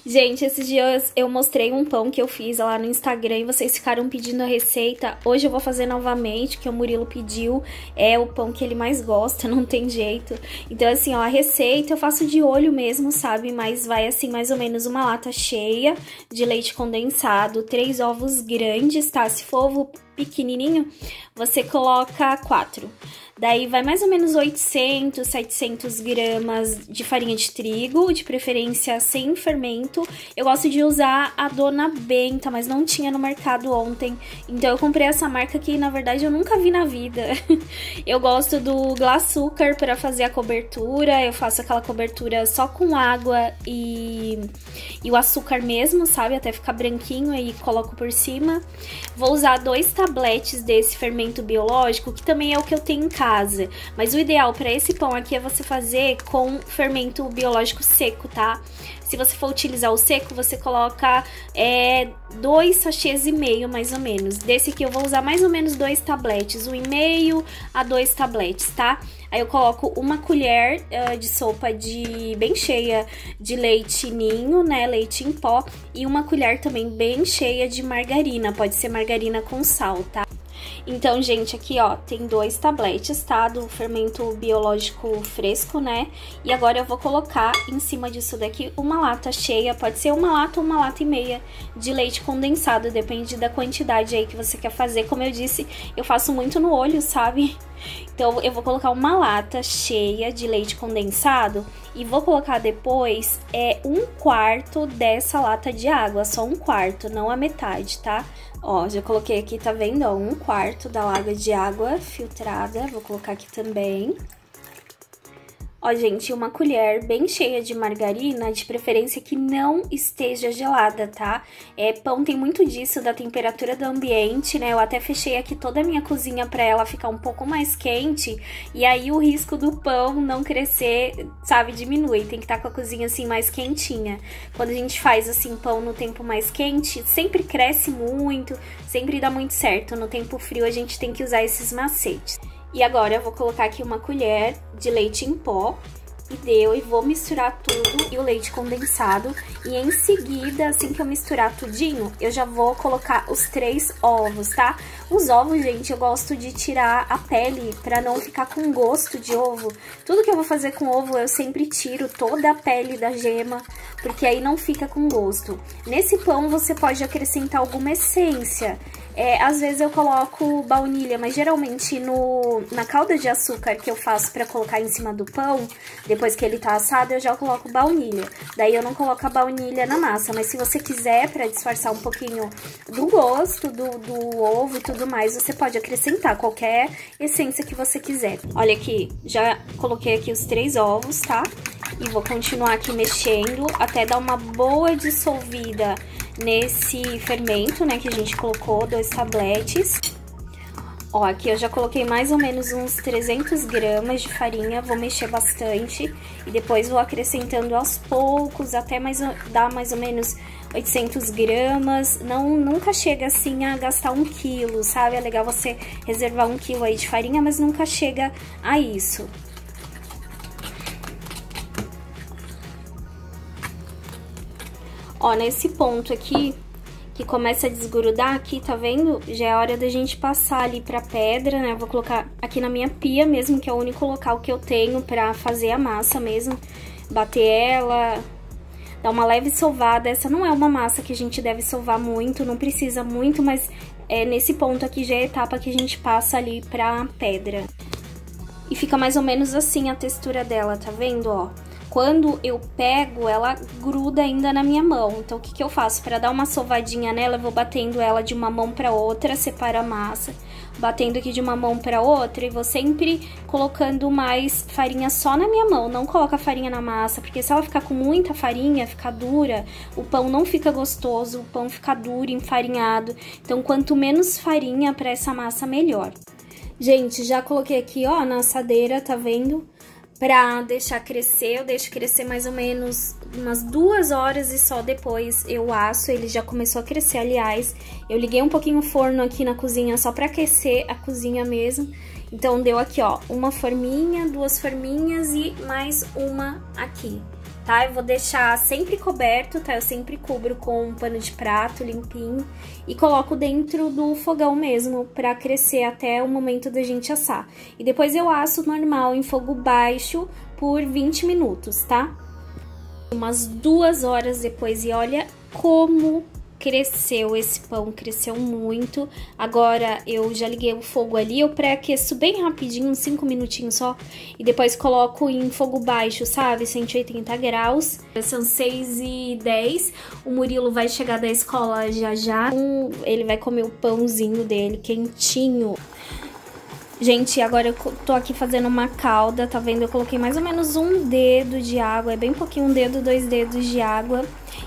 Gente, esses dias eu mostrei um pão que eu fiz lá no Instagram e vocês ficaram pedindo a receita. Hoje eu vou fazer novamente, que o Murilo pediu. É o pão que ele mais gosta, não tem jeito. Então, assim, ó, a receita eu faço de olho mesmo, sabe? Mas vai, assim, mais ou menos uma lata cheia de leite condensado, 3 ovos grandes, tá? Se for ovo pequenininho, você coloca 4. Daí vai mais ou menos 800, 700 gramas de farinha de trigo, de preferência sem fermento. Eu gosto de usar a Dona Benta, mas não tinha no mercado ontem. Então eu comprei essa marca que, na verdade, eu nunca vi na vida. Eu gosto do Glacúcar para fazer a cobertura. Eu faço aquela cobertura só com água e o açúcar mesmo, sabe? Até ficar branquinho, aí coloco por cima. Vou usar 2 tabletes desse fermento biológico, que também é o que eu tenho em casa. Mas o ideal para esse pão aqui é você fazer com fermento biológico seco, tá? Se você for utilizar o seco, você coloca 2 sachês e meio, mais ou menos. Desse aqui eu vou usar mais ou menos 2 tabletes, 1,5 a 2 tabletes, tá? Aí eu coloco 1 colher de sopa bem cheia de leite ninho, né, leite em pó, e 1 colher também bem cheia de margarina, pode ser margarina com sal, tá? Então, gente, aqui, ó, tem 2 tabletes, tá? Do fermento biológico fresco, né? E agora eu vou colocar em cima disso daqui uma lata cheia, pode ser 1 lata ou 1,5 lata de leite condensado, depende da quantidade aí que você quer fazer. Como eu disse, eu faço muito no olho, sabe? Então, eu vou colocar 1 lata cheia de leite condensado e vou colocar depois 1/4 dessa lata de água, só 1/4, não a metade, tá? Ó, já coloquei aqui, tá vendo? Ó, 1/4 da laga de água filtrada, vou colocar aqui também. Ó, gente, 1 colher bem cheia de margarina, de preferência que não esteja gelada, tá? Pão tem muito disso, da temperatura do ambiente, né? Eu até fechei aqui toda a minha cozinha pra ela ficar um pouco mais quente, e aí o risco do pão não crescer, sabe, diminui. Tem que estar com a cozinha, assim, mais quentinha. Quando a gente faz, assim, pão no tempo mais quente, sempre cresce muito, sempre dá muito certo. No tempo frio, a gente tem que usar esses macetes. E agora eu vou colocar aqui 1 colher de leite em pó e vou misturar tudo e o leite condensado. E em seguida, assim que eu misturar tudinho, eu já vou colocar os 3 ovos, tá? Os ovos, gente, eu gosto de tirar a pele pra não ficar com gosto de ovo. Tudo que eu vou fazer com ovo, eu sempre tiro toda a pele da gema, porque aí não fica com gosto. Nesse pão, você pode acrescentar alguma essência. Às vezes eu coloco baunilha, mas geralmente na calda de açúcar que eu faço pra colocar em cima do pão, depois que ele tá assado, eu já coloco baunilha. Daí eu não coloco a baunilha na massa, mas se você quiser, pra disfarçar um pouquinho do gosto do ovo e tudo mais, você pode acrescentar qualquer essência que você quiser. Olha aqui, já coloquei aqui os 3 ovos, tá? E vou continuar aqui mexendo até dar uma boa dissolvida nesse fermento, né, que a gente colocou, 2 tabletes. Ó, aqui eu já coloquei mais ou menos uns 300 gramas de farinha, vou mexer bastante e depois vou acrescentando aos poucos até dar mais ou menos 800 gramas. Nunca chega assim a gastar 1 quilo, sabe? É legal você reservar 1 quilo aí de farinha, mas nunca chega a isso. Ó, nesse ponto aqui, que começa a desgrudar aqui, tá vendo? Já é hora da gente passar ali pra pedra, né? Eu vou colocar aqui na minha pia mesmo, que é o único local que eu tenho pra fazer a massa mesmo. Bater ela, dar uma leve sovada. Essa não é uma massa que a gente deve sovar muito, não precisa muito, mas nesse ponto aqui já é a etapa que a gente passa ali pra pedra. E fica mais ou menos assim a textura dela, tá vendo, ó? Quando eu pego, ela gruda ainda na minha mão. Então, o que que eu faço? Para dar uma sovadinha nela, eu vou batendo ela de uma mão para outra, separa a massa, batendo aqui de uma mão para outra, e vou sempre colocando mais farinha só na minha mão. Não coloca farinha na massa, porque se ela ficar com muita farinha, ficar dura, o pão não fica gostoso, o pão fica duro, enfarinhado. Então, quanto menos farinha para essa massa, melhor. Gente, já coloquei aqui, ó, na assadeira, tá vendo? Pra deixar crescer, eu deixo crescer mais ou menos umas 2 horas e só depois eu asso. Ele já começou a crescer, aliás. Eu liguei um pouquinho o forno aqui na cozinha só pra aquecer a cozinha mesmo. Então, deu aqui, ó, 1 forminha, 2 forminhas e mais uma aqui. tá? Eu vou deixar sempre coberto, tá? Eu sempre cubro com um pano de prato limpinho e coloco dentro do fogão mesmo pra crescer até o momento da gente assar. E depois eu asso normal em fogo baixo por 20 minutos, tá? Umas 2 horas depois e olha como cresceu esse pão, cresceu muito. Agora eu já liguei o fogo ali, eu pré-aqueço bem rapidinho, uns 5 minutinhos só, e depois coloco em fogo baixo, sabe, 180 graus. São 6h10, o Murilo vai chegar da escola já. Ele vai comer o pãozinho dele quentinho. Gente, agora eu tô aqui fazendo uma calda, tá vendo? Eu coloquei mais ou menos um dedo de água, é bem pouquinho, 1 dedo, 2 dedos de água.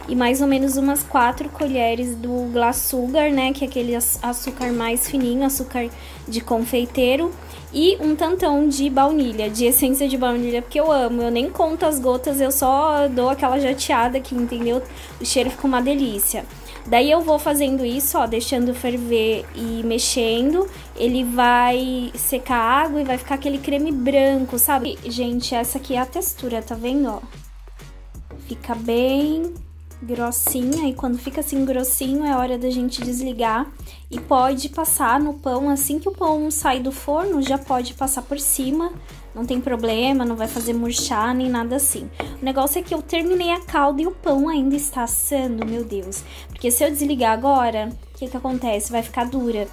E mais ou menos umas 4 colheres do glass sugar, né? Que é aquele açúcar mais fininho, açúcar de confeiteiro. E um tantão de baunilha, de essência de baunilha, porque eu amo. Eu nem conto as gotas, eu só dou aquela jateada aqui, entendeu? O cheiro fica uma delícia. Daí eu vou fazendo isso, ó, deixando ferver e mexendo. Ele vai secar a água e vai ficar aquele creme branco, sabe? E, gente, essa aqui é a textura, tá vendo, ó? Fica bem grossinha, e quando fica assim grossinho é hora da gente desligar. E pode passar no pão, assim que o pão sai do forno, já pode passar por cima. Não tem problema, não vai fazer murchar nem nada assim. O negócio é que eu terminei a calda e o pão ainda está assando, meu Deus. Porque se eu desligar agora, o que acontece? Vai ficar dura.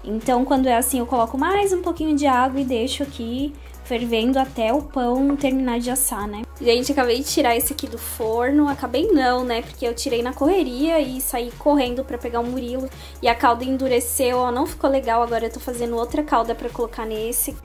Então, quando é assim, eu coloco mais um pouquinho de água e deixo aqui fervendo até o pão terminar de assar, né? Gente, acabei de tirar esse aqui do forno. Acabei não, né? Porque eu tirei na correria e saí correndo pra pegar o Murilo. E a calda endureceu, ó, não ficou legal. Agora eu tô fazendo outra calda pra colocar nesse.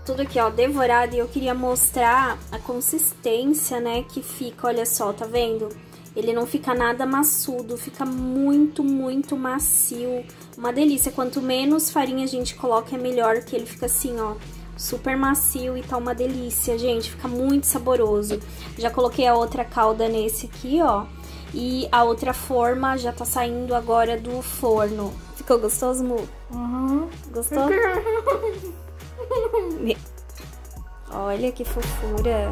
Tudo aqui, ó, devorado, e eu queria mostrar a consistência, né, que fica, olha só, tá vendo? Ele não fica nada maçudo, fica muito, muito macio, uma delícia. Quanto menos farinha a gente coloca, é melhor, que ele fica assim, ó, super macio e tá uma delícia, gente, fica muito saboroso. Já coloquei a outra calda nesse aqui, ó, e a outra forma já tá saindo agora do forno. Ficou gostoso, Mu? Uhum. Gostou? Olha que fofura.